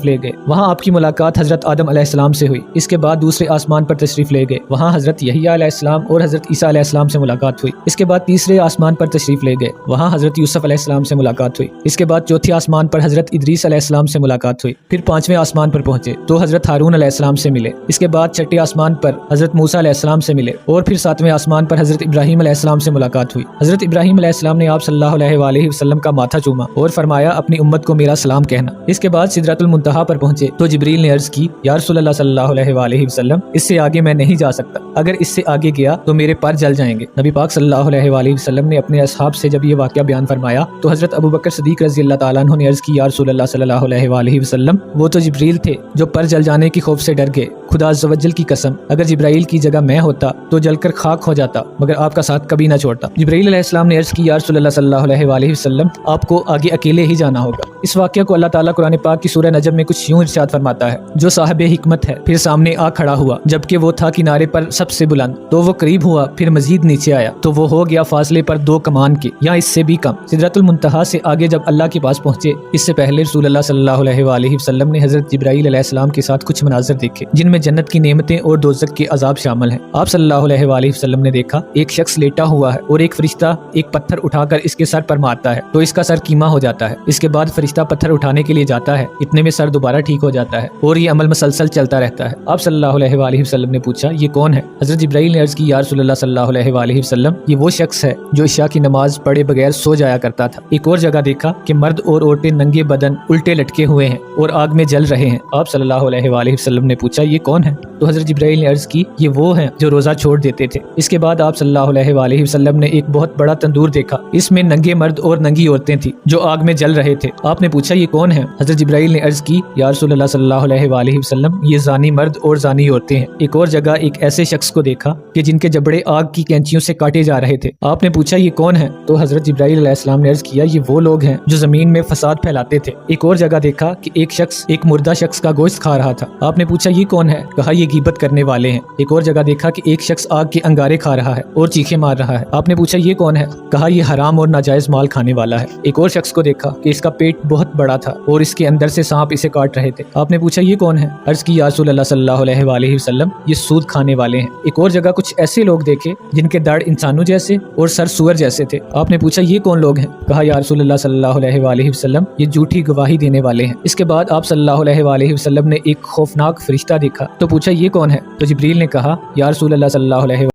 تشریف لے گئے، وہاں آپ کی ملاقات حضرت آدم علیہ السلام سے ہوئی۔ اس کے بعد دوسرے آسمان پر تشریف لے گئے، وہاں حضرت یحییٰ علیہ السلام اور حضرت عیسیٰ علیہ السلام سے ملاقات ہوئی۔ اس کے بعد تیسرے آسمان پر تشریف لے گئے، وہاں حضرت یوسف علیہ السلام سے ملاقات ہوئی۔ اس کے بعد چوتھے آسمان پر حضرت ادریس علیہ السلام سے ملاقات ہوئی۔ پھر پانچویں آسمان پر پہنچے تو حضرت ہارون علیہ السلام سے ملے۔ اس کے بعد چھٹے آسمان پر حضرت موسیٰ علیہ السلام سے ملے اور پھر ساتویں آسمان پر حضرت ابراہیم علیہ السلام سے ملاقات ہوئی۔ حضرت ابراہیم علیہ السلام نے آپ صلی اللہ علیہ وآلہ وسلم کا ماتھا چوما اور فرمایا اپنی امت کو میرا سلام کہنا۔ اس کے بعد سدرۃ المنتہا پر پہنچے تو جبریل نے عرض کی یا رسول اللہ صلی اللہ علیہ وآلہ وسلم اس سے آگے میں نہیں جا سکتا، اگر اس سے آگے گیا تو میرے پر جل جائیں گے۔ نبی پاک صلی اللہ علیہ وآلہ وسلم نے اپنے اصحاب سے جب یہ واقعہ بیان فرمایا تو حضرت ابوبکر صدیق رضی اللہ تعالیٰ عنہ نے عرض کی یا رسول اللہ صلی اللہ علیہ وآلہ وسلم وہ تو جبریل تھے جو پر جل جانے کی خوف سے ڈر گئے، خدا عز و جل کی قسم اگر جبرائیل کی جگہ میں ہوتا تو جل کر خاک ہو جاتا، مگر آپ کا ساتھ کبھی نہ چھوڑتا۔ جبرائیل علیہ السلام نے عرض کی یا رسول اللہ صلی اللہ علیہ وآلہ وسلم آپ کو آگے اکیلے ہی جانا ہوگا۔ اس واقعہ کو اللہ تعالیٰ قرآن پاک کی سورہ نجم میں کچھ یوں ارشاد فرماتا ہے جو صاحب حکمت ہے پھر سامنے آ کھڑا ہوا جبکہ وہ تھا کنارے پر سب سے بلند، تو وہ قریب ہوا پھر مزید نیچے آیا تو وہ ہو گیا فاصلے پر 2 کمان کے یا اس سے بھی کم۔ سدرۃ المنتہا سے آگے جب اللہ کے پاس پہنچے اس سے پہلے رسول اللہ صلی اللہ علیہ وآلہ وسلم نے حضرت جبرائیل علیہ السلام کے ساتھ کچھ مناظر دیکھے جن میں جنت کی نعمتیں اور دوزخ کے عذاب شامل ہیں۔ آپ صلی اللہ علیہ وآلہ وسلم نے دیکھا ایک شخص لیٹا ہوا ہے اور ایک فرشتہ ایک پتھر اٹھا کر اس کے سر پر مارتا ہے تو اس کا سر کیما ہو جاتا ہے۔ اس کے بعد فرشتہ پتھر اٹھانے کے لیے جاتا ہے، اتنے میں سر دوبارہ ٹھیک ہو جاتا ہے اور یہ عمل مسلسل چلتا رہتا ہے۔ آپ صلی اللہ علیہ وآلہ وسلم نے پوچھا یہ کون ہے؟ حضرت جبرائیل نے عرض کی یا رسول اللہ صلی اللہ علیہ وآلہ وسلم یہ وہ شخص ہے جو عشاء کی نماز پڑھے بغیر سو جایا کرتا تھا۔ ایک اور جگہ دیکھا کہ مرد اور عورتیں ننگے بدن الٹے لٹکے ہوئے ہیں اور آگ میں جل رہے ہیں۔ آپ صلی اللہ علیہ وآلہ وسلم نے پوچھا یہ کون ہے؟ تو حضرت جبرائیل نے عرض کی یہ وہ ہیں جو روزہ چھوڑ دیتے تھے۔ اس کے بعد آپ صلی اللہ علیہ وآلہ وسلم نے ایک بہت بڑا تندور دیکھا، اس میں ننگے مرد اور ننگی عورتیں تھیں جو آگ میں جل رہے تھے۔ آپ نے پوچھا یہ کون ہے؟ حضرت جبرائیل نے عرض کی یا رسول اللہ صلی اللہ علیہ وآلہ وسلم یہ زانی مرد اور زانی عورتیں ہیں۔ ایک اور جگہ ایک ایسے شخص کو دیکھا کہ جن کے جبڑے آگ کی کینچیوں سے کاٹے جا رہے تھے۔ آپ نے پوچھا یہ کون ہے؟ تو حضرت جبرائیل علیہ السلام نے عرض کیا یہ وہ لوگ ہیں جو زمین میں فساد پھیلاتے تھے۔ ایک اور جگہ دیکھا کہ ایک شخص ایک مردہ شخص کا گوشت کھا رہا تھا۔ آپ نے پوچھا یہ کون ہے؟ کہا یہ غیبت کرنے والے ہیں۔ ایک اور جگہ دیکھا کہ ایک شخص آگ کے انگارے کھا رہا ہے اور چیخے مار رہا ہے۔ آپ نے پوچھا یہ کون ہے؟ کہا یہ حرام اور ناجائز مال کھانے والا ہے۔ ایک اور شخص کو دیکھا کہ اس کا پیٹ بہت بڑا تھا اور اس کے اندر سے سانپ اسے کاٹ رہے تھے۔ آپ نے پوچھا یہ کون ہے؟ عرض کی یا رسول اللہ صلی اللہ علیہ وآلہ وسلم یہ سود کھانے والے ہیں۔ ایک اور جگہ کچھ ایسے لوگ دیکھے جن کے دڑ انسانوں جیسے اور سر سور جیسے تھے۔ آپ نے پوچھا یہ کون لوگ ہیں؟ کہا یا رسول اللہ صلی اللہ علیہ وآلہ وسلم یہ جھوٹی گواہی دینے والے ہیں۔ اس کے بعد آپ صلی اللہ علیہ وآلہ وسلم نے ایک خوفناک فرشتہ دیکھا تو پوچھا یہ کون ہے؟ تو جبریل نے کہا یا رسول اللہ صلی اللہ علیہ